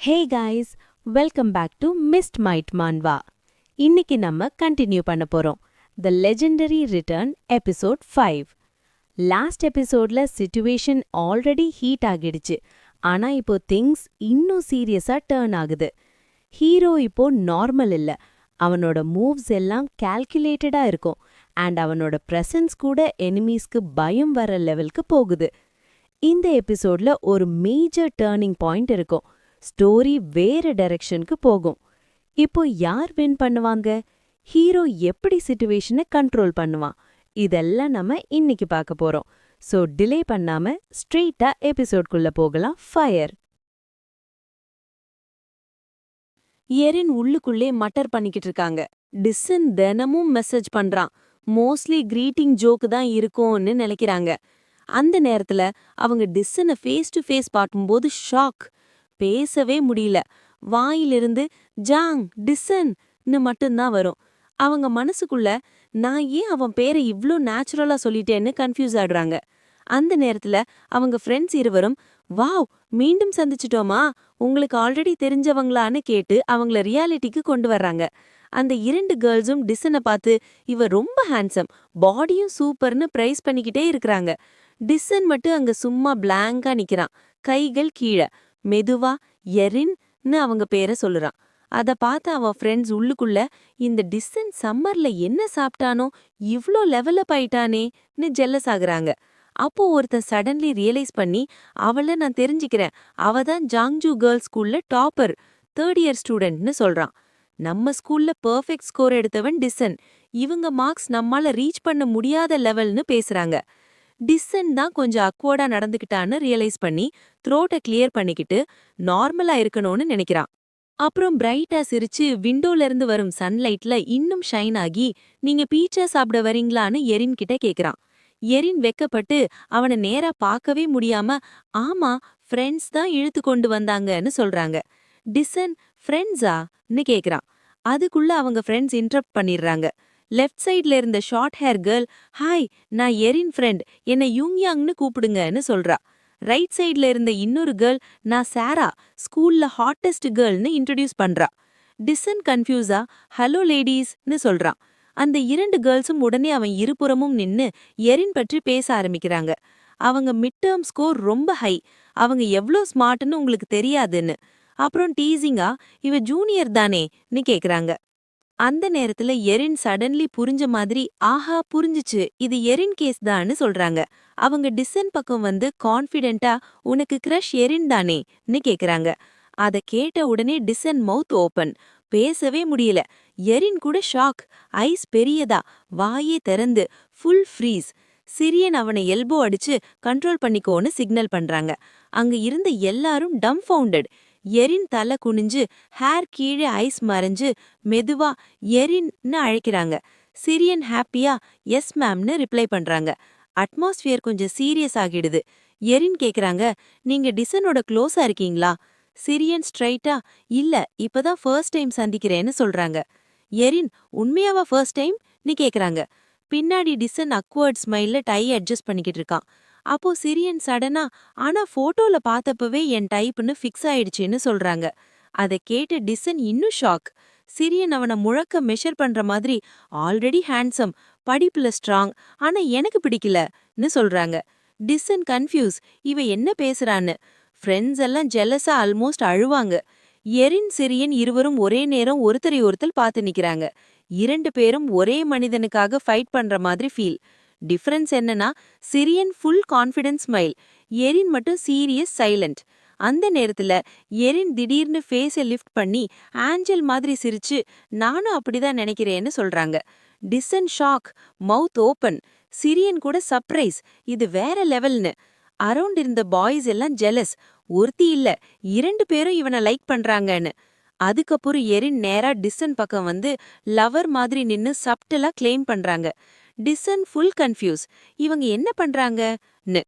Hey guys, welcome back to mist might manhwa. இன்னைக்கு நம்ம continue பண்ண போறோம். The legendary return episode 5. Last எபிசோட்ல சிச்சுவேஷன் ஆல்ரெடி ஹீட் ஆகிடுச்சு. ஆனா இப்போ திங்ஸ் இன்னும் சீரியஸா டர்ன் ஆகுது. ஹீரோ இப்போ நார்மல் இல்ல. அவனோட மூவ்ஸ் எல்லாம் கால்குலேட்டடா இருக்கும். அண்ட் அவனோட பிரசன்ஸ் கூட எனிமீஸ்க்கு பயம் வர லெவலுக்கு போகுது. இந்த எபிசோட்ல ஒரு மேஜர் டர்னிங் பாயிண்ட் இருக்கும். ஸ்டோரி வேற டைரக்ஷனுக்கு போகும். இப்போ யார் வின் பண்ணுவாங்க? ஹீரோ எப்படி சிச்சுவேஷனை கண்ட்ரோல் பண்ணுவான்? இதெல்லாம் நம்ம இன்னைக்கு பார்க்க போறோம். சோ டிலே பண்ணாம ஸ்ட்ரெயிட்டா எபிசோட்குள்ள போகலாம். ஃபயர். எரின் உள்ளுக்குள்ளே மட்டர் பண்ணிக்கிட்டு இருக்காங்க. டிசன் தினமும் மெசேஜ் பண்றான். மோஸ்ட்லி கிரீட்டிங் ஜோக்கு தான் இருக்கும்னு நினைக்கிறாங்க. அந்த நேரத்துல அவங்க டிசனை ஃபேஸ் டு ஃபேஸ் பார்க்கும்போது ஷாக். பேசவே முடியல. வாயிலிருந்து ஜாங் டிசன்னு மட்டும்தான் வரும். அவங்க மனசுக்குள்ள நான் ஏன் அவன் பேரை இவ்ளோ நேச்சுரலா சொல்லிட்டேன்னு கன்ஃபியூஸ் ஆடுறாங்க. அந்த நேரத்துல அவங்க ஃப்ரெண்ட்ஸ் இருவரும் வாவ் மீண்டும் சந்திச்சிட்டோமா, உங்களுக்கு ஆல்ரெடி தெரிஞ்சவங்களான்னு கேட்டு அவங்கள ரியாலிட்டிக்கு கொண்டு வர்றாங்க. அந்த இரண்டு கேர்ள்ஸும் டிசனை பார்த்து இவ ரொம்ப ஹேண்ட்ஸம், பாடியும் சூப்பர்னு பிரைஸ் பண்ணிக்கிட்டே இருக்கிறாங்க. டிசன் மட்டும் அங்க சும்மா பிளாங்கா நிக்கிறான், கைகள் கீழே. மெதுவா எரின்னு அவங்க பேரை சொல்லுறான். அத பார்த்து அவன் ஃப்ரெண்ட்ஸ் உள்ளுக்குள்ள இந்த டிசன் சம்மர்ல என்ன சாப்பிட்டானோ இவ்ளோ லெவலப் ஆயிட்டானேன்னு ஜெல்லஸ் ஆகுறாங்க. அப்போ ஒருத்தன் சடன்லி ரியலைஸ் பண்ணி அவளை நான் தெரிஞ்சுக்கிறேன், அவ தான் ஜாங்ஜூ கேர்ள்ஸ் ஸ்கூல்ல டாப்பர், 3rd இயர் ஸ்டூடெண்ட்னு சொல்றான். நம்ம ஸ்கூல்ல பெர்ஃபெக்ட் ஸ்கோர் எடுத்தவன் டிசன், இவங்க மார்க்ஸ் நம்மால ரீச் பண்ண முடியாத லெவல்னு பேசுறாங்க. டிசன் தான் கொஞ்சம் அக்வர்டா நடந்துக்கிட்டான்னு ரியலைஸ் பண்ணி த்ரோட்டை கிளியர் பண்ணிக்கிட்டு நார்மலா இருக்கணும்னு நினைக்கிறான். அப்புறம் பிரைட்டா சிரிச்சு விண்டோல இருந்து வரும் சன்லைட்ல இன்னும் ஷைன் ஆகி நீங்க பீட்சா சாப்பிட வரீங்களான்னு எரின் கிட்ட கேக்குறான். எரின் வெக்கப்பட்டு அவனை நேரா பார்க்கவே முடியாம ஆமா ஃப்ரெண்ட்ஸ் தான் இழுத்து கொண்டு வந்தாங்கன்னு சொல்றாங்க. டிசன் ஃப்ரெண்ட்ஸான்னு கேக்குறான். அதுக்குள்ள அவங்க ஃப்ரெண்ட்ஸ் இன்டரப்ட் பண்ணிடுறாங்க. லெஃப்ட் சைட்ல இருந்த ஷார்ட் ஹேர் கேர்ள் ஹாய் நான் எரின் ஃப்ரெண்ட், என்னை யூங்யாங்னு கூப்பிடுங்கன்னு சொல்றா. ரைட் சைட்ல இருந்த இன்னொரு கேர்ள் நான் சாரா, ஸ்கூல்ல ஹாட்டஸ்ட் கேர்ள்னு இன்ட்ரடியூஸ் பண்றா. டிசன் கன்ஃபியூஸா ஹலோ லேடீஸ்னு சொல்றான். அந்த இரண்டு கேர்ள்ஸும் உடனே அவன் இருபுறமும் நின்னு எரின் பற்றி பேச ஆரம்பிக்கிறாங்க. அவங்க மிட் டேர்ம் ஸ்கோர் ரொம்ப ஹை, அவங்க எவ்ளோ ஸ்மார்ட்னு உங்களுக்கு தெரியாதுன்னு. அப்புறம் டீசிங்கா இவ ஜூனியர் தானேன்னு கேக்குறாங்க. அந்த நேரத்துல எரின் சடன்லி புரிஞ்ச மாதிரி ஆஹா புரிஞ்சுச்சு இது எரின் கேஸ் தான்னு சொல்றாங்க. அவங்க டிசன் பக்கம் வந்து கான்ஃபிடென்ட்டா உனக்கு கிரஷ் எரின் தானேன்னு கேக்குறாங்க. அத கேட்ட உடனே டிசன் மவுத் ஓபன், பேசவே முடியல. எரின் கூட ஷாக், ஐஸ் பெரியதா, வாயே திறந்து ஃபுல் ஃப்ரீஸ். சிரியன் அவனை எல்போ அடிச்சு கண்ட்ரோல் பண்ணிக்கோன்னு சிக்னல் பண்றாங்க. அங்க இருந்த எல்லாரும் டம்ஃபவுண்டட். எரின் தலை குனிஞ்சு ஹேர் கீழே ஐஸ் மறைஞ்சு மெதுவா எரின்னு அழைக்கிறாங்க. சிரியன் ஹாப்பியா எஸ் மேம்னு ரிப்ளை பண்றாங்க. அட்மாஸ்பியர் கொஞ்சம் சீரியஸ் ஆகிடுது. எரின் கேக்குறாங்க நீங்க டிசனோட க்ளோஸா இருக்கீங்களா? சிரியன் ஸ்ட்ரைட்டா இல்ல இப்பதான் ஃபர்ஸ்ட் டைம் சந்திக்கிறேன்னு சொல்றாங்க. எரின் உண்மையாவா ஃபர்ஸ்ட் டைம்னு கேக்குறாங்க. பின்னாடி டிசன் அக்வர்ட் ஸ்மைல்ல டை அட்ஜஸ்ட் பண்ணிக்கிட்டு இருக்கான். அப்போ சிரியன் சடனா ஆனா போட்டோல பார்த்தப்பவே என் டைப்னு ஃபிக்ஸ் ஆயிடுச்சுன்னு சொல்றாங்க. அதை கேட்டு டிசன் இன்னும் ஷாக். சிரியன் அவனை முழக்க மெஷர் பண்ற மாதிரி ஆல்ரெடி ஹேண்ட்ஸம், படிப்புல ஸ்ட்ராங், ஆனா எனக்கு பிடிக்கலன்னு சொல்றாங்க. டிசன் கன்ஃபியூஸ், இவ என்ன பேசுறான்னு. ஃப்ரெண்ட்ஸ் எல்லாம் ஜெலஸா ஆல்மோஸ்ட் அழுவாங்க. எரின் சிரியன் இருவரும் ஒரே நேரம் ஒருத்தரை ஒருத்தர் பார்த்து நிக்கிறாங்க. இரண்டு பேரும் ஒரே மனிதனுக்காக ஃபைட் பண்ற மாதிரி ஃபீல். டிஃபரன்ஸ் என்னன்னா Syrian full confidence smile, Erin மட்டும் சீரியஸ் சைலண்ட். அந்த நேரத்துல எரின் திடீர்னு ஃபேஸை லிஃப்ட் பண்ணி ஆஞ்சல் மாதிரி சிரிச்சு நானும் அப்படிதான் நினைக்கிறேன்னு சொல்றாங்க. டிசன் ஷாக், மவுத் ஓபன். சிரியன் கூட சர்ப்ரைஸ், இது வேற லெவல்னு. அரவுண்ட் இருந்த பாய்ஸ் எல்லாம் ஜெலஸ், ஒருத்தி இல்ல இரண்டு பேரும் இவனை லைக் பண்றாங்கன்னு. அதுக்கப்புறம் எரின் நேரா டிசன் பக்கம் வந்து லவர் மாதிரி நின்னு சப்டலா கிளைம் பண்றாங்க. டிசன் ஃபுல் கன்ஃபியூஸ், இவங்க என்ன பண்றாங்கன்னு.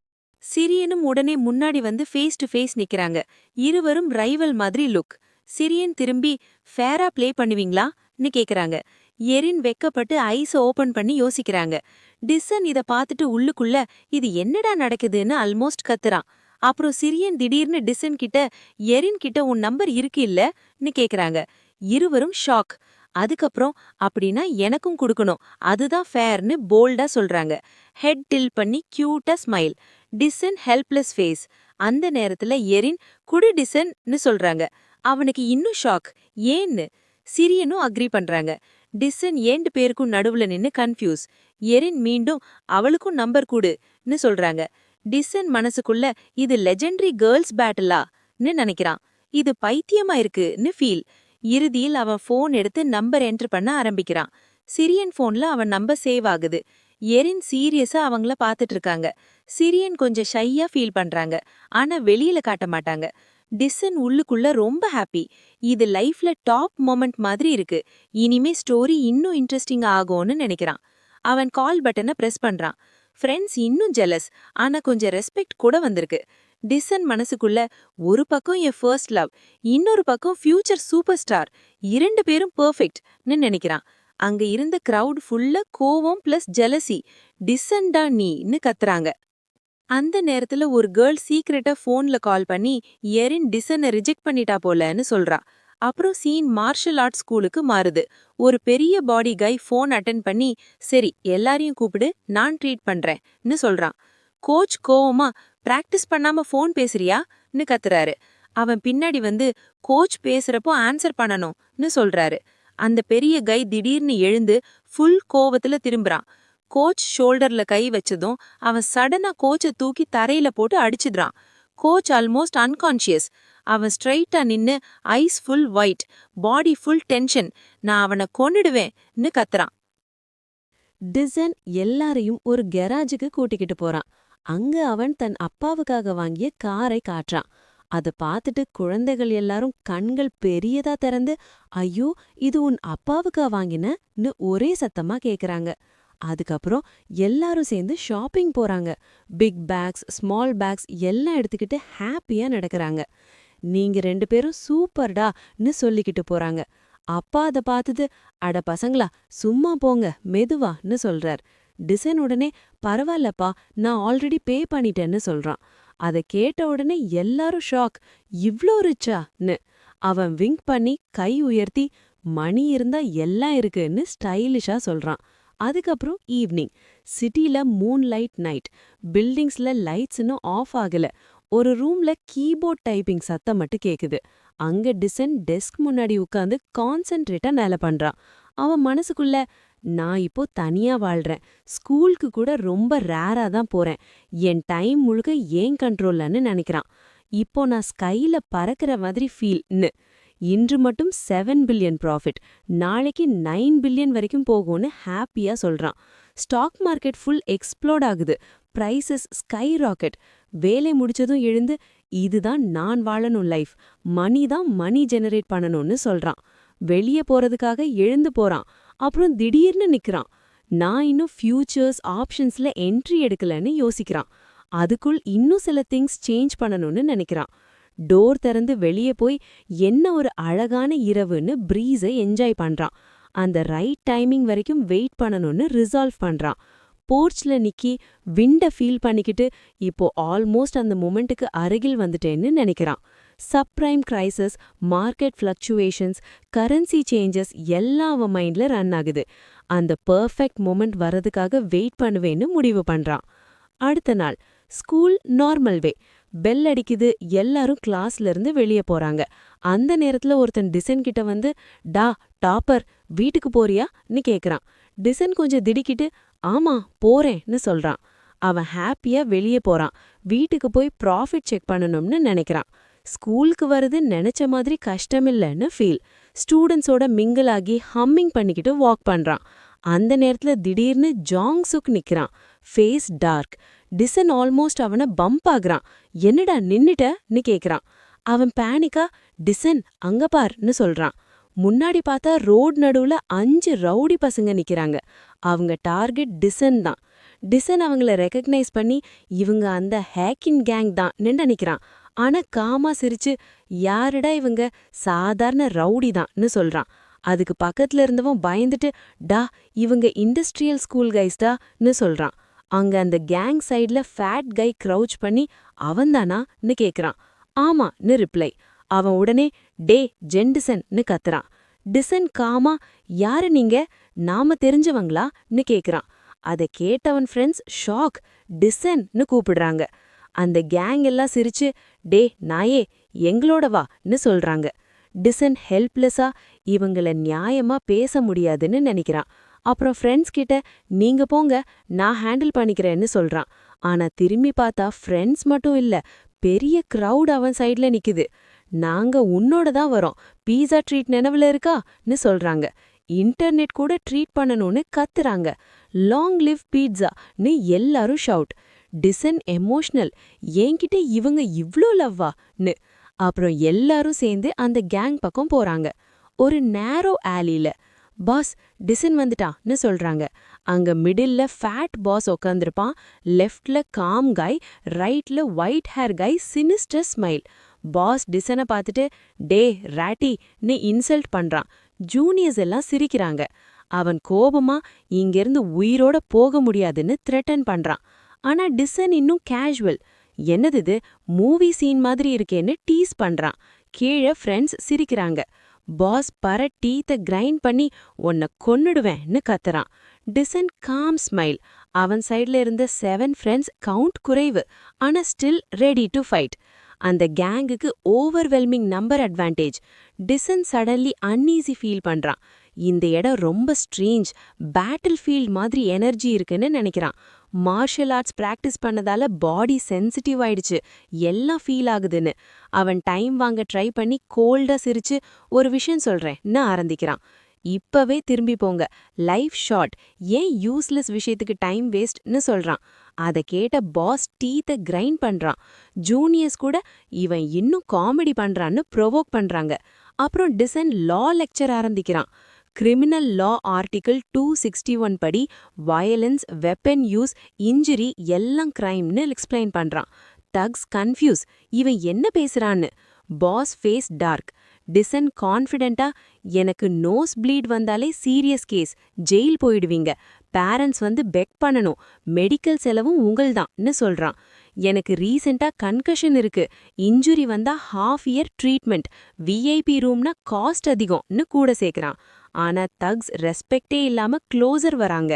சிரியனும் உடனே முன்னாடி வந்து ஃபேஸ் டு ஃபேஸ் நிக்கிறாங்க. இருவரும் ரைவல் மாதிரி லுக். சிரியன் திரும்பி ஃபேரா ப்ளே பண்ணுவீங்களான்னு கேக்குறாங்க. எரின் வெக்கப்பட்டு ஐஸ் ஓபன் பண்ணி யோசிக்கிறாங்க. டிசன் இத பார்த்துட்டு உள்ளுக்குள்ள இது என்னடா நடக்குதுன்னு ஆல்மோஸ்ட் கத்துறான். அப்புறம் சிரியன் திடீர்னு டிசன் கிட்ட எரின் கிட்ட உன் நம்பர் இருக்கு இல்லன்னு கேக்குறாங்க. இருவரும் ஷாக். அதுக்கப்புறம் அப்படின்னா எனக்கும் கொடுக்கணும், அதுதான் ஃபேர்னு போல்டா சொல்றாங்க. ஹெட் டில் பண்ணி கியூட்டா ஸ்மைல். டிசன் helpless face. அந்த நேரத்துல எரின் குடு டிசன்னு சொல்றாங்க. அவனுக்கு இன்னும் ஷாக். ஏன்னு சிரியனும் அக்ரி பண்றாங்க. டிசன் ஏண்டு பேருக்கும் நடுவுல நின்னு கன்ஃபியூஸ். எரின் மீண்டும் அவளுக்கும் நம்பர் குடுன்னு சொல்றாங்க. டிசன் மனசுக்குள்ள இது லெஜெண்டரி கேர்ள்ஸ் பேட்டிலான்னு நினைக்கிறான். இது பைத்தியமா இருக்குன்னு ஃபீல். இறுதியில் அவன் ஃபோன் எடுத்து நம்பர் என்டர் பண்ண ஆரம்பிக்கிறான். சிரியன் ஃபோன்ல அவன் நம்பர் சேவ் ஆகுது. எரின் சீரியஸா அவங்கள பாத்துட்டு இருக்காங்க. சிரியன் கொஞ்சம் ஷையா ஃபீல் பண்றாங்க, ஆனா வெளியில காட்ட மாட்டாங்க. டிசன் உள்ளுக்குள்ள ரொம்ப ஹாப்பி. இது லைஃப்ல டாப் மொமெண்ட் மாதிரி இருக்கு, இனிமே ஸ்டோரி இன்னும் இன்ட்ரெஸ்டிங் ஆகும்னு நினைக்கிறான். அவன் கால் பட்டனை பிரஸ் பண்றான். ஃப்ரெண்ட்ஸ் இன்னும் ஜெலஸ், ஆனா கொஞ்சம் ரெஸ்பெக்ட் கூட வந்திருக்கு. டிசன் மனசுக்குள்ள ஒரு பக்கம் என் ஃபர்ஸ்ட் லவ், இன்னொரு பக்கம் ஃபியூச்சர் சூப்பர் ஸ்டார், இரண்டு பேரும் பெர்ஃபெக்ட்னு நினைக்கிறான். அங்க இருந்த கிரவுட் ஃபுல்லா கோவம் பிளஸ் ஜெலசி. டிசன்டா நீன்னு கத்துறாங்க. அந்த நேரத்துல ஒரு கேர்ள் சீக்ரெட்டா ஃபோன்ல கால் பண்ணி எரின் டிசனை ரிஜெக்ட் பண்ணிட்டா போலன்னு சொல்றா. அப்புறம் சீன் மார்ஷல் ஆர்ட்ஸ் ஸ்கூலுக்கு மாறுது. ஒரு பெரிய பாடி கை ஃபோன் அட்டென்ட் பண்ணி சரி எல்லாரையும் கூப்பிடு, நான் ட்ரீட் பண்றேன்னு சொல்றான். கோச் கோவமா பிராக்டிஸ் பண்ணாம ஃபோன் பேசுறியான்னு கத்துறாரு. அவன் பின்னாடி வந்து கோச் பேசுறப்போ ஆன்சர் பண்ணணும்னு சொல்றாரு. அந்த பெரிய கை திடீர்னு எழுந்து ஃபுல் கோவத்துல திரும்புறான். கோச் ஷோல்டர்ல கை வச்சதும் அவன் சடனா கோச்சை தூக்கி தரையில போட்டு அடிச்சிடுறான். Coach almost unconscious. அவன் ஸ்ட்ரைட்டா நின்னு eyes full white, body full tension. நான் அவனை கொன்னுடுவேன்னு கத்துறான். டிசன் எல்லாரையும் ஒரு கெராஜுக்கு கூட்டிக்கிட்டு போறான். அங்க அவன் தன் அப்பாவுக்காக வாங்கிய காரை காட்டுறான். அத பார்த்துட்டு குழந்தைகள் எல்லாரும் கண்கள் பெரியதா திறந்து, ஐயோ இது உன் அப்பாவுக்கா வாங்கினன்னு ஒரே சத்தமா கேக்குறாங்க. அதுக்கப்புறம் எல்லாரும் சேர்ந்து ஷாப்பிங் போறாங்க. பிக் பேக்ஸ், ஸ்மால் பேக்ஸ் எல்லாம் எடுத்துக்கிட்டு ஹாப்பியா நடக்கறாங்க. நீங்க ரெண்டு பேரும் சூப்பர்டான்னு சொல்லிக்கிட்டு போறாங்க. அப்பா அத பார்த்துட்டு, அட பசங்களா சும்மா போங்க மெதுவான்னு சொல்றார். டிசைன் உடனே பரவாயில்லப்பா, நான் ஆல்ரெடி பே பண்ணிட்டேன்னு சொல்றான். அத கேட்ட உடனே எல்லாரும் ஷாக். இவ்ளோ ரிச்சான்னு. அவன் விங்க் பண்ணி கை உயர்த்தி மணி இருந்தா எல்லாம் இருக்குன்னு ஸ்டைலிஷா சொல்றான். அதுக்கப்புறம் ஈவினிங். சிட்டில மூன் லைட் நைட். பில்டிங்ஸ்ல லைட்ஸ் இன்னும் ஆஃப் ஆகல. ஒரு ரூம்ல கீபோர்ட் டைப்பிங் சத்தம் மட்டும் கேக்குது. அங்க டிசன் டெஸ்க் முன்னாடி உட்கார்ந்து கான்சென்ட்ரேட்டா வேலை பண்றான். அவன் மனசுக்குள்ள, நான் இப்போ தனியா வாழ்றேன், ஸ்கூலுக்கு கூட ரொம்ப ரேரா தான் போறேன், என் டைம் முழுக்க ஏன் கண்ட்ரோல்லன்னு நினைக்கிறான். இப்போ நான் ஸ்கைல பறக்கிற மாதிரி ஃபீல்னு. இன்று மட்டும் 7 பில்லியன் ப்ராஃபிட், நாளைக்கு 9 பில்லியன் வரைக்கும் போகும்னு ஹாப்பியா சொல்றான். ஸ்டாக் மார்க்கெட் ஃபுல் எக்ஸ்ப்ளோட் ஆகுது. Prices sky rocket. வேலை முடிச்சதும் எழுந்து, இதுதான் நான் வாழணும் லைஃப், மணி தான் மணி ஜெனரேட் பண்ணணும்னு சொல்றான். வெளியே போறதுக்காக எழுந்து போறான். அப்புறம் திடீர்னு நிக்கிறான். நான் இன்னும் ஃபியூச்சர்ஸ் ஆப்ஷன்ஸ்ல என்ட்ரி எடுக்கலன்னு யோசிக்கிறான். அதுக்குள் இன்னும் சில திங்ஸ் சேஞ்ச் பண்ணணும்னு நினைக்கிறான். டோர் திறந்து வெளியே போய் என்ன ஒரு அழகான இரவுன்னு ப்ரீஸை என்ஜாய் பண்றான். அந்த ரைட் டைமிங் வரைக்கும் வெயிட் பண்ணணும்னு ரிசால்வ் பண்றான். போர்ச்ல நிக்கி விண்ட ஃபீல் பண்ணிக்கிட்டு இப்போ ஆல்மோஸ்ட் அந்த மொமெண்ட்டுக்கு அருகில் வந்துட்டேன்னு நினைக்கிறான். Subprime Crysis, market fluctuations, currency changes எல்லாம் அவன் மைண்ட்ல ரன் ஆகுது. அந்த பெர்ஃபெக்ட் மொமெண்ட் வரதுக்காக வெயிட் பண்ணுவேன்னு முடிவு பண்றான். அடுத்த நாள் ஸ்கூல் நார்மல் வே. பெல் அடிக்குது. எல்லாரும் கிளாஸ்ல இருந்து வெளியே போறாங்க. அந்த நேரத்துல ஒருத்தன் டிசன் கிட்ட வந்து, டா டாப்பர் வீட்டுக்கு போறியான்னு கேக்குறான். டிசன் கொஞ்சம் திடுக்கிட்டு ஆமா போறேன்னு சொல்றான். அவன் ஹாப்பியா வெளியே போறான். வீட்டுக்கு போய் ப்ராஃபிட் செக் பண்ணணும்னு நினைக்கிறான். ஸ்கூலுக்கு வரது நினைச்ச மாதிரி கஷ்டமில்லன்னு ஃபீல். ஸ்டூடெண்ட்ஸோட மிங்கிள் ஆகி ஹம்மிங் பண்ணிக்கிட்டு வாக் பண்றான். அந்த நேரத்துல திடீர்னு ஜாங் சுக் நிக்கிறான். Face dark. டிசன் ஆல்மோஸ்ட் அவனை பம்ப் ஆகுறான். என்னடா நின்னுட்டன்னு கேக்குறான். அவன் பேனிக்கா டிசன் அங்க பார்ன்னு சொல்றான். முன்னாடி பார்த்தா ரோட் நடுவுல 5 ரவுடி பசங்க நிக்கிறாங்க. அவங்க டார்கெட் டிசன் தான். டிசன் அவங்கள ரெகக்னைஸ் பண்ணி இவங்க அந்த ஹேக்கின் கேங் தான் நினைக்கிறான். ஆனா காமா சிரிச்சு, யாருடா இவங்க, சாதாரண ரவுடி தான்னு சொல்றான். அதுக்கு பக்கத்துல இருந்தவன் பயந்துட்டு, டா இவங்க இண்டஸ்ட்ரியல் ஸ்கூல் கைஸ்டான்னு சொல்றான். அங்க அந்த கேங் சைடுல ஃபேட் கை க்ரௌச் பண்ணி அவன்தானான்னு கேக்குறான். ஆமான்னு ரிப்ளை. அவன் உடனே டே ஜெண்டிசன்னு கத்துறான். டிசன் காமா யாரு நீங்க, நாம தெரிஞ்சவங்களான்னு கேக்குறான். அத கேட்டவன் ஃப்ரெண்ட்ஸ் ஷாக், டிசன்னு கூப்பிடுறாங்க. அந்த கேங் எல்லாம் சிரிச்சு டே நாயே எங்களோட வான்னு சொல்றாங்க. டிசன் ஹெல்ப்லெஸ்ஸா இவங்கள நியாயமா பேச முடியாதுன்னு நினைக்கிறான். அப்புறம் ஃப்ரெண்ட்ஸ் கிட்ட நீங்க போங்க நான் ஹேண்டில் பண்ணிக்கிறேன்னு சொல்றான். ஆனா திரும்பி பார்த்தா ஃப்ரெண்ட்ஸ் மட்டும் இல்ல, பெரிய கிரவுட் அவன் சைடுல நிக்குது. நாங்க உன்னோட தான் வரோம், பீஸா ட்ரீட் நினைவுல இருக்கான்னு சொல்றாங்க. இன்டர்நெட் கூட ட்ரீட் பண்ணணும்னு கத்துறாங்க. லாங் லிவ் பீட்ஸான்னு எல்லாரும் ஷவுட். டிசன் எமோஷனல், என்கிட்ட இவங்க இவ்ளோ லவ்வான்னு. அப்புறம் எல்லாரும் சேர்ந்து அந்த கேங் பக்கம் போறாங்க. ஒரு நேரோ ஆலில பாஸ் டிசன் வந்துட்டான்னு சொல்றாங்க. அங்க மிடில்ல ஃபேட் பாஸ் உக்காந்துருப்பான். லெஃப்ட்ல காம் கை, ரைட்ல ஒயிட் ஹேர் கை, சினிஸ்டர் ஸ்மைல். பாஸ் டிசனை பார்த்துட்டு டே ராட்டின்னு இன்சல்ட் பண்றான். ஜூனியர்ஸ் எல்லாம் சிரிக்கிறாங்க. அவன் கோபமா இங்கிருந்து உயிரோட போக முடியாதுன்னு த்ரெட்டன் பண்றான். ஆனா டிசன் இன்னும் கேஷுவல். என்னது இது மூவி சீன் மாதிரி இருக்கேன்னு டீஸ் பண்றான். கீழே ஃப்ரெண்ட்ஸ் சிரிக்கிறாங்க. பாஸ் டீத்தை கிரைண்ட் பண்ணி உன்னை கொன்னுடுவேன்னு கத்துறான். டிசன் காம் ஸ்மைல். அவன் சைட்ல இருந்த 7 ஃப்ரெண்ட்ஸ் கவுண்ட் குறைவு, ஆனா ஸ்டில் ரெடி டு ஃபைட். அந்த கேங்குக்கு overwhelming number advantage. Tyson suddenly uneasy feel பண்றான். இந்த இடம் ரொம்ப ஸ்ட்ரேஞ்ச், பேட்டில் ஃபீல்ட் மாதிரி எனர்ஜி இருக்குன்னு நினைக்கிறான். மார்ஷல் ஆர்ட்ஸ் பிராக்டிஸ் பண்ணதால பாடி சென்சிட்டிவ் ஆயிடுச்சு, எல்லாம் ஃபீல் ஆகுதுன்னு. அவன் டைம் வாங்க ட்ரை பண்ணி கோல்டா சிரிச்சு ஒரு விஷயம் சொல்றேன்னு ஆரம்பிக்கிறான். இப்பவே திரும்பி போங்க, லைஃப் ஷார்ட், ஏன் யூஸ்லெஸ் விஷயத்துக்கு டைம் வேஸ்ட்னு சொல்றான். அதை கேட்ட பாஸ் டீத்தை கிரைண்ட் பண்றான். ஜூனியர்ஸ் கூட இவன் இன்னும் காமெடி பண்றான்னு ப்ரொவோக் பண்றாங்க. அப்புறம் டிசன் லா லெக்சர் ஆரம்பிக்கிறான். கிரிமினல் லா ஆர்டிகிள் 261 படி வயலன்ஸ், வெப்பன் யூஸ், இன்ஜுரி எல்லாம் கிரைம்னு எக்ஸ்பிளைன் பண்றான். டக்ஸ் கன்ஃபியூஸ், இவன் என்ன பேசுறான்னு. Boss face dark. டிசன் கான்ஃபிடென்ட்டா எனக்கு நோஸ் ப்ளீட் வந்தாலே சீரியஸ் கேஸ், ஜெயில் போயிடுவீங்க, பேரண்ட்ஸ் வந்து பெக் பண்ணணும், மெடிக்கல் செலவும் உங்கள்தான்னு சொல்றான். எனக்கு ரீசெண்டா கன்கஷன் இருக்கு, இன்ஜுரி வந்தா ½ இயர் ட்ரீட்மெண்ட், விஐபி ரூம்னா காஸ்ட் அதிகம்னு கூட சேர்க்கறான். ஆனா தக்ஸ் ரெஸ்பெக்டே இல்லாம க்ளோசர் வராங்க.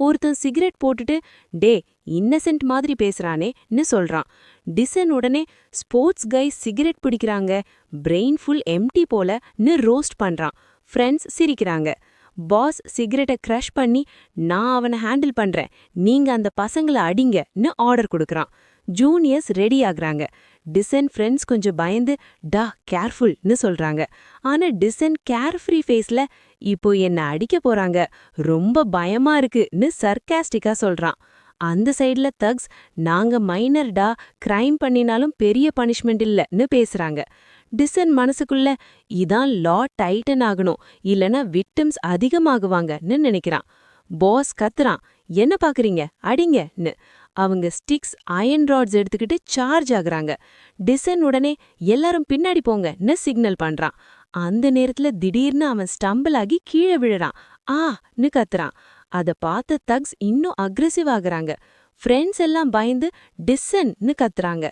ஒருத்தன் சிகரெட் போட்டுட்டு டே இன்னசென்ட் மாதிரி பேசுறானேன்னு சொல்றான். டிசன் உடனே ஸ்போர்ட்ஸ் கை சிகரெட் பிடிக்கிறாங்க, பிரெயின் ஃபுல் எம்டி போலன்னு ரோஸ்ட் பண்றான். ஃப்ரெண்ட்ஸ் சிரிக்கிறாங்க. பாஸ் சிகரெட்டை க்ரஷ் பண்ணி நான் அவனை ஹேண்டில் பண்றேன், நீங்க அந்த பசங்களை அடிங்கன்னு ஆர்டர் கொடுக்கறான். ஜூனியர்ஸ் ரெடி ஆகுறாங்க. டிசன் ஃப்ரெண்ட்ஸ் கொஞ்சம் பயந்து டா கேர்ஃபுல்னு சொல்றாங்க. ஆனா டிசன் கேர்ஃப்ரீ ஃபேஸ்ல இப்போ என்ன அடிக்க போறாங்க, ரொம்ப பயமா இருக்குன்னு சர்க்காஸ்டிக்கா சொல்றான். அந்த சைடுல தக்ஸ் நாங்க மைனர்டா, கிரைம் பண்ணினாலும் பெரிய பனிஷ்மெண்ட் இல்லன்னு பேசுறாங்க. டிசன் மனசுக்குள்ள இதான் லா டைட்டன் ஆகணும், இல்லனா விக்டிம்ஸ் அதிகமாகுவாங்கன்னு நினைக்கிறான். பாஸ் கத்துறான், என்ன பாக்குறீங்க அடிங்கன்னு. அவங்க ஸ்டிக்ஸ், அயன் ராட்ஸ் எடுத்துக்கிட்டு சார்ஜ் ஆகுறாங்க. டிசன் உடனே எல்லாரும் பின்னாடி போங்கன்னு சிக்னல் பண்றான். அந்த நேரத்துல திடீர்னு அவன் ஸ்டம்பிள் ஆகி கீழே விழுறான். ஆன்னு கத்துறான். அத பார்த்த தக்ஸ் இன்னும் அக்ரெசிவ் ஆகுறாங்க. ஃப்ரெண்ட்ஸ் எல்லாம் பயந்து டிசன்னு கத்துறாங்க.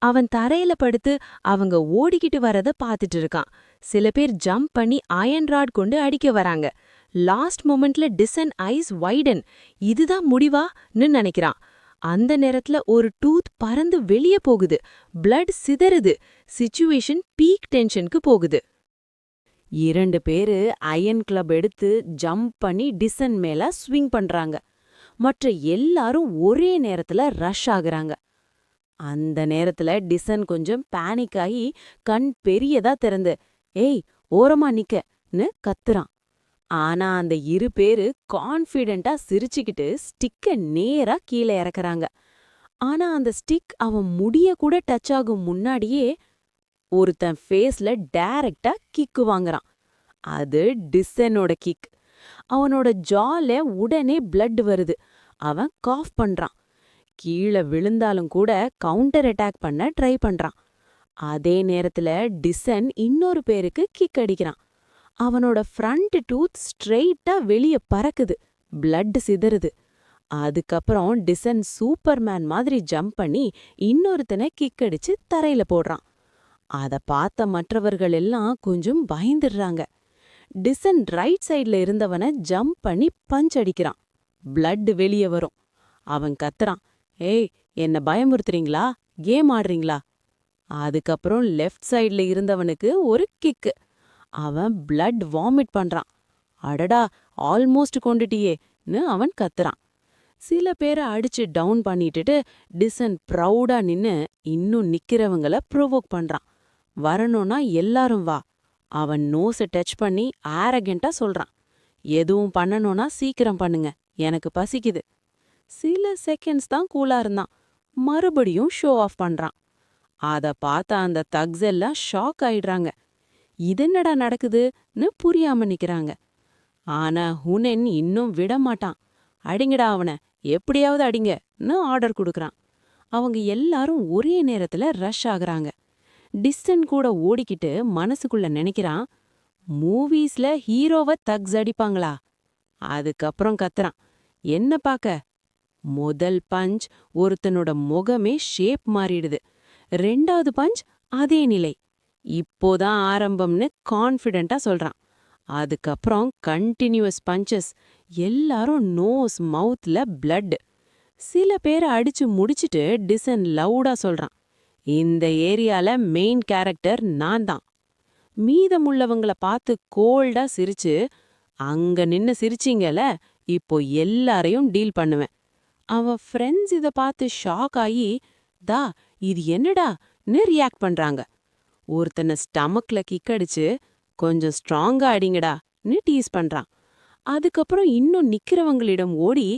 அவன் தரையில படுத்து அவங்க ஓடிக்கிட்டு வரத பாத்துட்டு இருக்கான். சில பேர் ஜம்ப் பண்ணி அயன் ராட் கொண்டு அடிக்க வராங்க. லாஸ்ட் மொமெண்ட்ல டிசன் ஐஸ் வைடன், இதுதான் முடிவான்னு நினைக்கிறான். அந்த நேரத்துல ஒரு டூத் பறந்து வெளியே போகுது, பிளட் சிதறுது, சிச்சுவேஷன் பீக் டென்ஷனுக்கு போகுது. 2 பேரு அயன் கிளப் எடுத்து ஜம்ப் பண்ணி டிசன் மேல ஸ்விங் பண்றாங்க. மற்ற எல்லாரும் ஒரே நேரத்துல ரஷ் ஆகுறாங்க. அந்த நேரத்துல டிசன் கொஞ்சம் பேனிக் ஆகி கண் பெரியதா திறந்து ஏய் ஓரமா நிக்கன்னு கத்துறான். ஆனா அந்த 2 பேரு கான்ஃபிடென்ட்டா சிரிச்சுக்கிட்டு ஸ்டிக்க நேரா கீழே இறக்குறாங்க. ஆனா அந்த ஸ்டிக் அவன் முடிய கூட டச் ஆகும் முன்னாடியே ஒருத்தன் ஃபேஸ்ல டைரக்டா கிக்கு வாங்குறான். அது டிசனோட கிக். அவனோட ஜால உடனே பிளட் வருது. அவன் காஃப் பண்றான். கீழே விழுந்தாலும் கூட கவுண்டர் அட்டாக் பண்ண ட்ரை பண்றான். அதே நேரத்துல டிசன் இன்னொரு பேருக்கு கிக் அடிக்கிறான். அவனோட ஃப்ரண்ட் டூத் ஸ்ட்ரெயிட்டா வெளிய பறக்குது, பிளட் சிதறுது. அதுக்கப்புறம் டிசன் சூப்பர்மேன் மாதிரி ஜம்ப் பண்ணி இன்னொருத்தனை கிக் அடிச்சு தரையில போடுறான். அத பார்த்த மற்றவர்கள் எல்லாம் கொஞ்சம் பயந்துடுறாங்க. டிசன் ரைட் சைடுல இருந்தவன ஜம்ப் பண்ணி பஞ்ச் அடிக்கிறான். பிளட் வெளியே வரும். அவன் கத்துறான், ஏய், என்ன பயமுறுத்துறீங்களா? கேம் ஆடுறீங்களா? அதுக்கப்புறம் லெஃப்ட் சைடுல இருந்தவனுக்கு ஒரு கிக்கு. அவன் பிளட் வாமிட் பண்றான். அடடா, ஆல்மோஸ்ட் கொண்டுட்டியேன்னு அவன் கத்துறான். சில பேரை அடிச்சு டவுன் பண்ணிட்டுட்டு டிசன் ப்ரௌடா நின்னு இன்னும் நிக்கிறவங்கள ப்ரொவோக் பண்றான். வரணும்னா எல்லாரும் வா. அவன் நோஸ டச் பண்ணி ஆரகெண்டா சொல்றான், எதுவும் பண்ணணும்னா சீக்கிரம் பண்ணுங்க, எனக்கு பசிக்குது. சில செகண்ட்ஸ் தான் கூலா இருந்தான். மறுபடியும் ஷோ ஆஃப் பண்றான். அத பார்த்த அந்த தக்ஸ் எல்லாம் ஷாக் ஆயிடுறாங்க. இதென்னடா நடக்குதுன்னு புரியாம நிக்கிறாங்க. ஆனா ஹுனென் இன்னும் விட மாட்டான். அடிங்கடா அவன, எப்படியாவது அடிங்கன்னு ஆர்டர் கொடுக்கறான். அவங்க எல்லாரும் ஒரே நேரத்துல ரஷ் ஆகுறாங்க. டிஸ்டன் கூட ஓடிக்கிட்டு மனசுக்குள்ள நினைக்கிறான், மூவிஸ்ல ஹீரோவை தக்ஸ் அடிப்பாங்களா? அதுக்கப்புறம் கத்துறான், என்ன பாக்க? முதல் பஞ்ச் ஒருத்தனோட முகமே ஷேப் மாறிடுது. ரெண்டாவது பஞ்ச் அதே நிலை. இப்போதான் ஆரம்பம்னு கான்ஃபிடென்ட்டா சொல்றான். அதுக்கப்புறம் கண்டினியூஸ் பஞ்சஸ். எல்லாரும் நோஸ் மவுத்ல பிளட். சில பேரை அடிச்சு முடிச்சிட்டு டிசன் லவுடா சொல்றான், இந்த ஏரியால மெயின் கேரக்டர் நான் தான். மீதமுள்ளவங்கள பார்த்து கோல்டா சிரிச்சு, அங்க நின்னு சிரிச்சீங்கல, இப்போ எல்லாரையும் டீல் பண்ணுவேன். அவன் ஃப்ரெண்ட்ஸ் இத பார்த்து ஷாக் ஆகி, தா இது என்னடான்னு ரியாக்ட் பண்றாங்க. ஒருத்தனை ஸ்டமக்ல கிக் அடிச்சு, கொஞ்சம் ஸ்ட்ராங்கா அடிங்கடான்னு டீஸ் பண்றான். அதுக்கப்புறம் இன்னும் நிக்கிறவங்களிடம் ஓடி,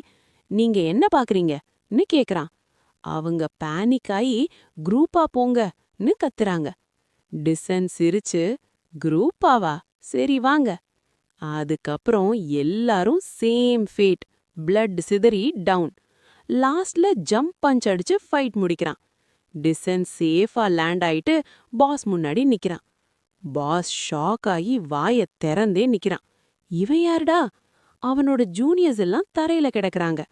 நீங்க என்ன பாக்குறீங்கன்னு கேக்குறான். அவங்க பேனிக் ஆகி குரூப்பா போங்கன்னு கத்துறாங்க. டிசன் சிரிச்சு, குரூப்பாவா, சரி வாங்க. அதுக்கப்புறம் எல்லாரும் சேம் ஃபேட், பிளட் சிதறி டவுன். லாஸ்ட்ல ஜம்ப் பஞ்ச் அடிச்சு ஃபைட் முடிக்கிறான். டிசன் சேஃபா லேண்ட் ஆயிட்டு பாஸ் முன்னாடி நிக்கிறான். பாஸ் ஷாக் ஆகி வாய திறந்தே நிக்கிறான். இவன் யாருடா? அவனோட ஜூனியர்ஸ் எல்லாம் தரையில கிடக்குறாங்க.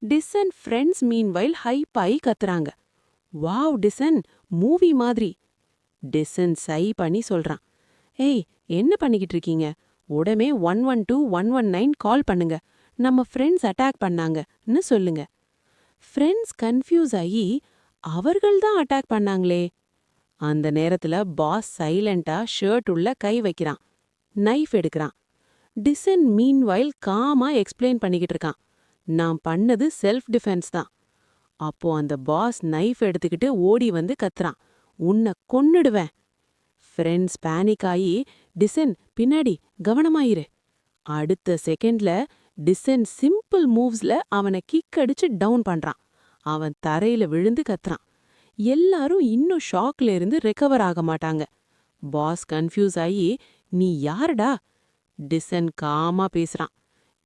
டிசன் ஃப்ரெண்ட்ஸ் மீன்வைல் ஹைப் ஆகி கத்துறாங்க, வாவ் டிசன், மூவி மாதிரி. டிசன் சை பண்ணி சொல்றான், ஏய், என்ன பண்ணிக்கிட்டு இருக்கீங்க? உடனே 112 119 கால் பண்ணுங்க. நம்ம ஃப்ரெண்ட்ஸ் அட்டாக் பண்ணாங்கன்னு சொல்லுங்க. ஃப்ரெண்ட்ஸ் கன்ஃபியூஸ் ஆகி, அவர்கள் தான் அட்டாக் பண்ணாங்களே. அந்த நேரத்துல பாஸ் சைலண்டா ஷர்ட் உள்ள கை வைக்கிறான். நைஃப் எடுக்கிறான். டிசன் மீன்வைல் காமா எக்ஸ்பிளைன் பண்ணிக்கிட்டு இருக்கான், நான் பண்ணது செல்ஃப் டிஃபென்ஸ் தான். அப்போ அந்த பாஸ் நைஃப் எடுத்துக்கிட்டு ஓடி வந்து கத்துறான், உன்னை கொன்னுடுவேன். ஃப்ரெண்ட்ஸ் பேனிக் ஆகி, டிசன் பின்னாடி கவனமாயிரு. அடுத்த செகண்ட்ல டிசன் சிம்பிள் மூவ்ஸ்ல அவனை கிக் அடிச்சு டவுன் பண்றான். அவன் தரையில விழுந்து கத்துறான். எல்லாரும் இன்னும் ஷாக்ல இருந்து ரெக்கவர் ஆக மாட்டாங்க. பாஸ் கன்ஃபியூஸ் ஆகி, நீ யாருடா? டிசன் காமா பேசுறான்,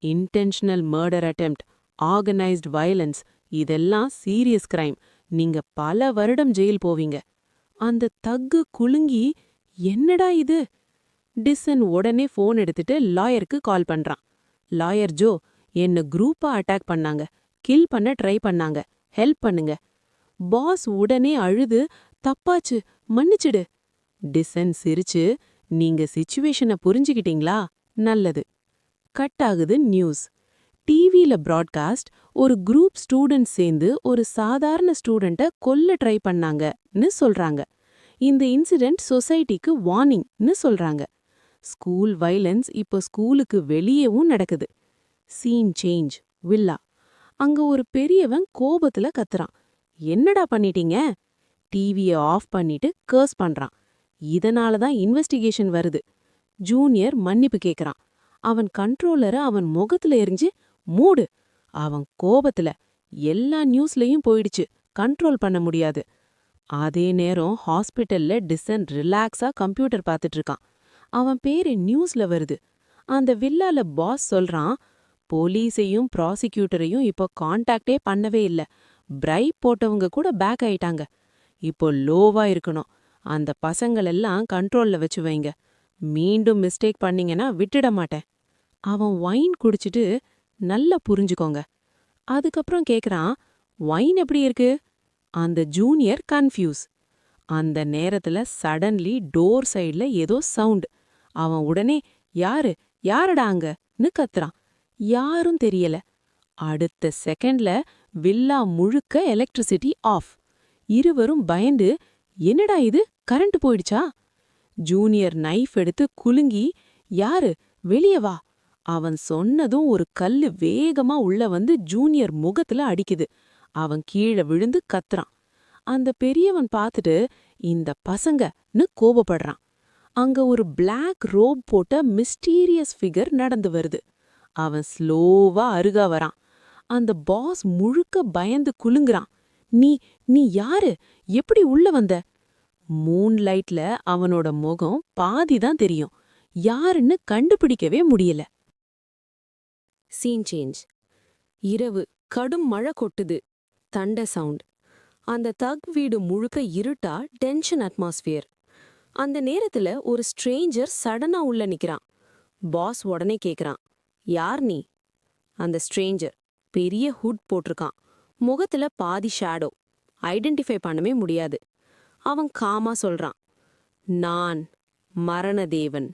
intentional murder attempt, organised violence, இதெல்லாம் சீரியஸ் கிரைம். நீங்க பல வருடம் ஜெயில் போவீங்க. அந்த தக்கு குலுங்கி, என்னடா இது? டிசன் உடனே போன் எடுத்துட்டு லாயருக்கு கால் பண்றான். லாயர் ஜோ, என்ன குரூப்பா அட்டாக் பண்ணாங்க, கில் பண்ண ட்ரை பண்ணாங்க, ஹெல்ப் பண்ணுங்க. பாஸ் உடனே அழுது, தப்பாச்சு, மன்னிச்சிடு. டிசன் சிரிச்சு, நீங்க சிச்சுவேஷனை புரிஞ்சுக்கிட்டீங்களா? நல்லது. கட் ஆகுது நியூஸ். டிவில பிராட்காஸ்ட், ஒரு குரூப் ஸ்டூடெண்ட்ஸ் சேர்ந்து ஒரு சாதாரண ஸ்டூடெண்ட்டை கொல்ல ட்ரை பண்ணாங்கன்னு சொல்றாங்க. இந்த இன்சிடென்ட் சொசைட்டிக்கு வார்னிங்னு சொல்றாங்க. ஸ்கூல் வயலன்ஸ் இப்போ ஸ்கூலுக்கு வெளியவும் நடக்குது. Scene change, villa. அங்க ஒரு பெரியவன் கோபத்துல கத்துறான், என்னடா பண்ணிட்டீங்க? டிவிய ஆஃப் பண்ணிட்டு கர்ஸ் பண்றான். இதனால தான் இன்வெஸ்டிகேஷன் வருது. ஜூனியர் மன்னிப்பு கேக்குறான். அவன் கண்ட்ரோலரை அவன் முகத்துல எரிஞ்சு, மூடு. அவன் கோபத்துல எல்லா நியூஸ்லயும் போயிடுச்சு, கண்ட்ரோல் பண்ண முடியாது. அதே நேரம் ஹாஸ்பிட்டல்ல டிசன் ரிலாக்ஸா கம்ப்யூட்டர் பார்த்துட்டு இருக்கான். அவன் பேரு நியூஸ்ல வருது. அந்த வில்லால பாஸ் சொல்றான், போலீஸையும் ப்ராசிக்யூட்டரையும் இப்போ கான்டாக்டே பண்ணவே இல்ல. பிரைப் போட்டவங்க கூட பேக் ஆயிட்டாங்க. இப்போ லோவா இருக்கணும். அந்த பசங்களெல்லாம் கண்ட்ரோல்ல வச்சு வைங்க. மீண்டும் மிஸ்டேக் பண்ணீங்கன்னா விட்டுட மாட்டேன். அவன் வைன் குடிச்சிட்டு, நல்லா புரிஞ்சுக்கோங்க, அதுக்கப்புறம் கேக்குறான், வைன் எப்படி இருக்கு? அந்த ஜூனியர் கன்ஃபியூஸ். அந்த நேரத்துல சடன்லி டோர் சைடுல ஏதோ சவுண்ட். அவன் உடனே யாரு யாரடா அங்கன்னு கத்துறான். யாரும் தெரியல. அடுத்த செகண்ட்ல வில்லா முழுக்க எலக்ட்ரிசிட்டி ஆஃப். இருவரும் பயந்து, என்னடா இது, கரண்ட் போயிடுச்சா? ஜூனியர் நைஃப் எடுத்து குலுங்கி, யாரு வெளிய வா. அவன் சொன்னதும் ஒரு கல்லு வேகமா உள்ள வந்து ஜூனியர் முகத்துல அடிக்குது. அவன் கீழே விழுந்து கத்துறான். அந்த பெரியவன் பார்த்துட்டு, இந்த பசங்கன்னு கோபப்படுறான். அங்க ஒரு பிளாக் ரோப் போட்ட மிஸ்டீரியஸ் ஃபிகர் நடந்து வருது. அவன் ஸ்லோவா அருகா வரான். அந்த பாஸ் முழுக்க பயந்து குலுங்குறான். நீ நீ யாரு? எப்படி உள்ள வந்த? மூன் லைட்ல அவனோட முகம் பாதிதான் தெரியும். யாருன்னு கண்டுபிடிக்கவே முடியல. Scene change. இரவு, கடும் மழை கொட்டுது. தண்ட சவுண்ட். அந்த தக் வீடு முழுக்க இருட்டா, டென்ஷன் அட்மாஸ்பியர். அந்த நேரத்துல ஒரு ஸ்ட்ரேஞ்சர் சடனா உள்ள நிக்கிறான். பாஸ் உடனே கேக்குறான், யார் நீ? அந்த ஸ்ட்ரேஞ்சர் பெரிய ஹுட் போட்டிருக்கான். முகத்துல பாதி ஷேடோ. ஐடென்டிஃபை பண்ணவே முடியாது. அவன் காமா சொல்றான், நான் மரணதேவன்.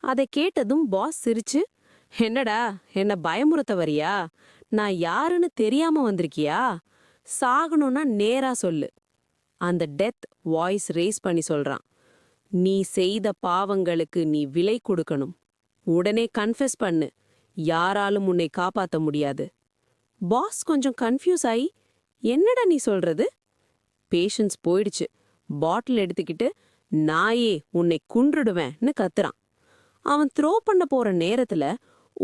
அதை கேட்டதும் பாஸ் சிரிச்சு, என்னடா என்ன பயமுறுத்த வரியா? நான் யாருன்னு தெரியாம வந்திருக்கியா? சாகணும்னா நேரா சொல்லு. அந்த டெத் வாய்ஸ் ரேஸ் பண்ணி சொல்றான், நீ செய்த பாவங்களுக்கு நீ விலை கொடுக்கணும். உடனே கன்ஃபெஸ் பண்ணு. யாராலும் உன்னை காப்பாத்த முடியாது. பாஸ் கொஞ்சம் கன்ஃபியூஸ் ஆயி, என்னடா நீ சொல்றது? பேஷன்ஸ் போயிடுச்சு. பாட்டில் எடுத்துக்கிட்டு, நாயே உன்னை குன்றுடுவேன்னு கத்துறான். அவன் த்ரோ பண்ண போற நேரத்துல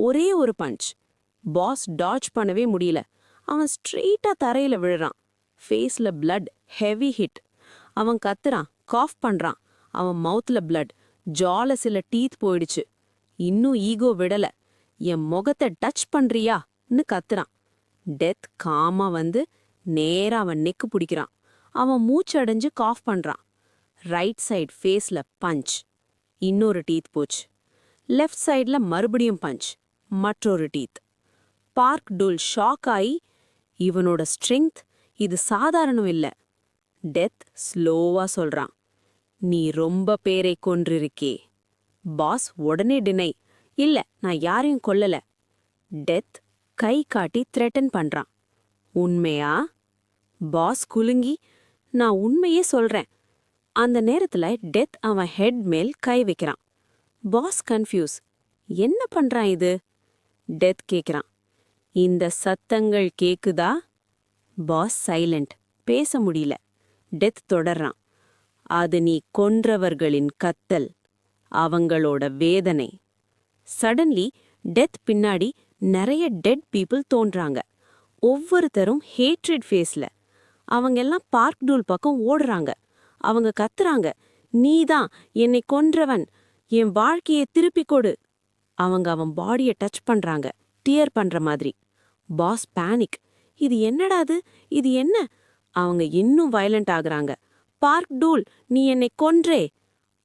ஒரே ஒரு பஞ்ச். பாஸ் டாட்ஜ் பண்ணவே முடியல. அவன் ஸ்ட்ரெயிட்டா தரையில விழுறான். ஃபேஸ்ல பிளட், ஹெவி ஹிட். அவன் கத்துறான், காஃப் பண்றான். அவன் மவுத்ல பிளட், ஜால சில டீத் போயிடுச்சு. இன்னும் ஈகோ விடல. என் முகத்தை டச் பண்றியான்னு கத்துறான். டெத் காமா வந்து நேரா அவன் நெக்கு பிடிக்கிறான். அவன் மூச்சடைஞ்சு காஃப் பண்றான். ரைட் சைடு ஃபேஸ்ல பஞ்ச். இன்னொரு டீத் போச்சு. லெஃப்ட் சைட்ல மறுபடியும் பஞ்ச். மற்றொரு டீத். பார்க் டூல் ஷாக் ஆகி, இவனோட ஸ்ட்ரெங்த் இது சாதாரணம் இல்ல. டெத் ஸ்லோவா சொல்றான், நீ ரொம்ப பேரை கொன்றிருக்கே. பாஸ் உடனே டினை, இல்ல நான் யாரையும் கொல்லல. டெத் கை காட்டி த்ரெட்டன் பண்றான். உண்மையா? பாஸ் குலுங்கி, நான் உண்மையே சொல்றேன். அந்த நேரத்துல டெத் அவன் ஹெட் மேல் கை வைக்கிறான். பாஸ் கன்ஃபியூஸ், என்ன பண்றான் இது? டெத் கேக்குறான், இந்த சத்தங்கள் கேக்குதா? பாஸ் சைலண்ட், பேச முடியல. டெத் தொடர்றான், அது நீ கொன்றவர்களின் கத்தல், அவங்களோட வேதனை. சடன்லி டெத் பின்னாடி நிறைய டெட் பீப்புள் தோன்றாங்க. ஒவ்வொருத்தரும் ஹேட்ரிட் ஃபேஸ்ல. அவங்கெல்லாம் பார்க் டூல் பக்கம் ஓடுறாங்க. அவங்க கத்துறாங்க, நீதான் என்னை கொன்றவன், என் வாழ்க்கையை திருப்பிக் கொடு. அவங்க அவன் பாடியை டச் பண்றாங்க, டியர் பண்ற மாதிரி. பாஸ் பேனிக், இது என்னடாது, இது என்ன? அவங்க இன்னும் வயலண்ட் ஆகுறாங்க. பார்க் டூல், நீ என்னை கொன்றே.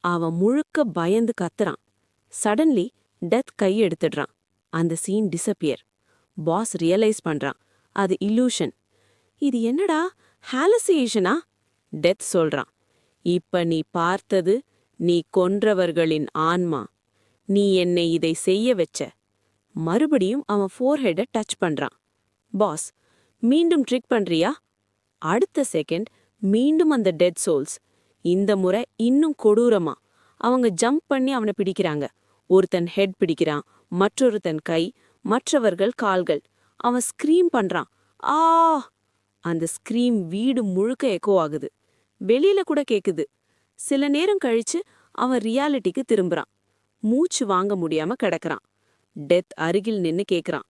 அவன் முழுக்க பயந்து கத்துறான். சடன்லி டெத் கை எடுத்துடுறான். அந்த சீன் டிஸப்பியர். பாஸ் ரியலைஸ் பண்றான், அது இல்லூஷன். இது என்னடா, ஹாலுசினேஷனா? டெத் சொல்றான், இப்ப நீ பார்த்தது நீ கொன்றவர்களின் ஆன்மா. நீ என்னை இதை செய்ய வச்ச. மறுபடியும் அவன் ஃபோர்ஹெட்டை டச் பண்றான். பாஸ், மீண்டும் ட்ரிக் பண்றியா? அடுத்த செகண்ட் மீண்டும் அந்த டெட் சோல்ஸ். இந்த முறை இன்னும் கொடூரமா. அவங்க ஜம்ப் பண்ணி அவனை பிடிக்கிறாங்க. ஒருத்தன் ஹெட் பிடிக்கிறான், மற்றொருத்தன் கை, மற்றவர்கள் கால்கள். அவன் ஸ்க்ரீம் பண்றான், ஆ! அந்த ஸ்க்ரீம் வீடு முழுக்க எக்கோ ஆகுது. வெளியில கூட கேக்குது. சில நேரம் கழிச்சு அவன் ரியாலிட்டிக்கு திரும்புறான். மூச்சு வாங்க முடியாம கிடக்குறான். டெத் அருகில் நின்னு கேக்குறான்,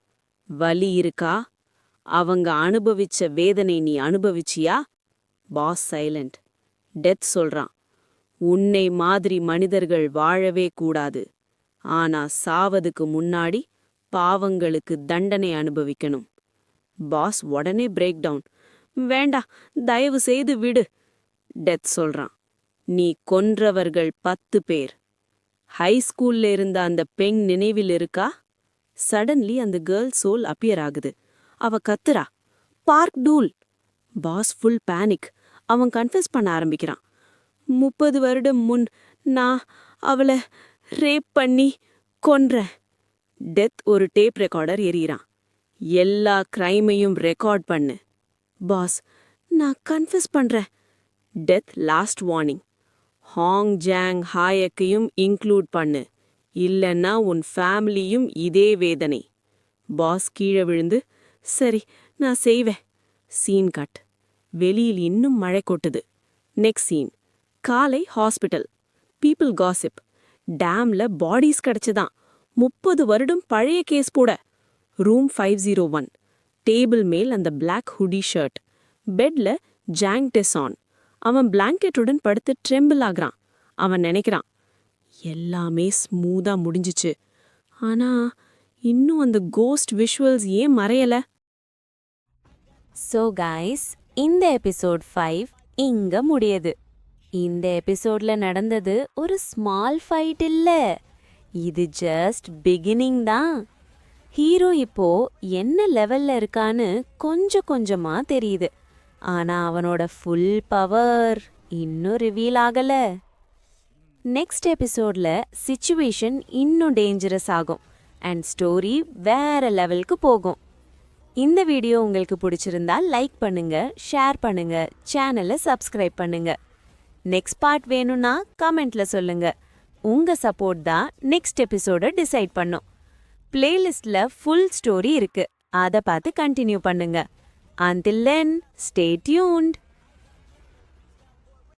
வலி இருக்கா? அவங்க அனுபவிச்ச வேதனை நீ அனுபவிச்சியா? Pass silent. டெத் சொல்றான், உன்னை மாதிரி மனிதர்கள் வாழவே கூடாது. ஆனா சாவதுக்கு முன்னாடி பாவங்களுக்கு தண்டனை அனுபவிக்கணும். பாஸ் உடனே பிரேக் டவுன், வேண்டா, தயவு செய்து விடு. டெத் சொல்றான், நீ கொன்றவர்கள் 10 பேர். ஹைஸ்கூல்ல இருந்த அந்த பெண் நினைவில் இருக்கா? சடன்லி அந்த கேர்ள் சோல் அப்பியர் ஆகுது. அவ கத்துறா, பார்க் டூல். Boss full panic. அவன் கன்ஃபெஸ் பண்ண ஆரம்பிக்கிறான். 30 வருடம் முன் நான் அவள ரேப் பண்ணி கொன்றேன். டெத் ஒரு டேப் ரெக்கார்டர் எறிகிறான். எல்லா கிரைமையும் ரெக்கார்ட் பண்ணு. பாஸ், நான் கன்ஃபெஸ் பண்றேன். Death last warning. Hong Jang ஹாயக்கையும் இன்க்ளூட் பண்ணு, இல்லன்னா உன் ஃபேமிலியும் இதே வேதனை. பாஸ் கீழே விழுந்து, சரி நான் செய்வேன். Scene cut. வெளியில் இன்னும் மழை கொட்டுது. Next scene. காலை ஹாஸ்பிட்டல். People gossip. டேம்ல பாடிஸ் கிடைச்சுதான். 30 வருடம் பழைய கேஸ் போட. ரூம் 501. டேபிள் மேல் அந்த பிளாக் ஹுடி ஷர்ட். பெட்ல ஜாங் டெசான். அவன் பிளாங்கெட்டுடன் படுத்து ட்ரெம்பிள் ஆகுறான். அவன் நினைக்கிறான், எல்லாமே ஸ்மூதா முடிஞ்சிச்சு. ஆனா இன்னும் அந்த கோஸ்ட் விஷுவல்ஸ் ஏன் மறையல? ஸோ கைஸ், இந்த எபிசோட் 5 இங்க முடியுது. இந்த எபிசோட்ல நடந்தது ஒரு ஸ்மால் ஃபைட் இல்ல, இது ஜஸ்ட் பிகினிங் தான். ஹீரோ இப்போ என்ன லெவல்ல இருக்கான்னு கொஞ்சம் கொஞ்சமா தெரியுது. ஆனா அவனோட ஃபுல் பவர் இன்னும் ரிவீல் ஆகல. நெக்ஸ்ட் எபிசோட்ல சிச்சுவேஷன் இன்னும் டேஞ்சரஸ் ஆகும் அண்ட் ஸ்டோரி வேற லெவலுக்கு போகும். இந்த வீடியோ உங்களுக்கு பிடிச்சிருந்தா லைக் பண்ணுங்க, ஷேர் பண்ணுங்க, சேனலை சப்ஸ்கிரைப் பண்ணுங்க. நெக்ஸ்ட் பார்ட் வேணும்னா கமெண்ட்ல சொல்லுங்க. உங்க சப்போர்ட் தான் நெக்ஸ்ட் எபிசோட டிசைட் பண்ணும். பிளேலிஸ்ட்ல ஃபுல் ஸ்டோரி இருக்கு, அதை பார்த்து கண்டினியூ பண்ணுங்க. Until then, stay tuned.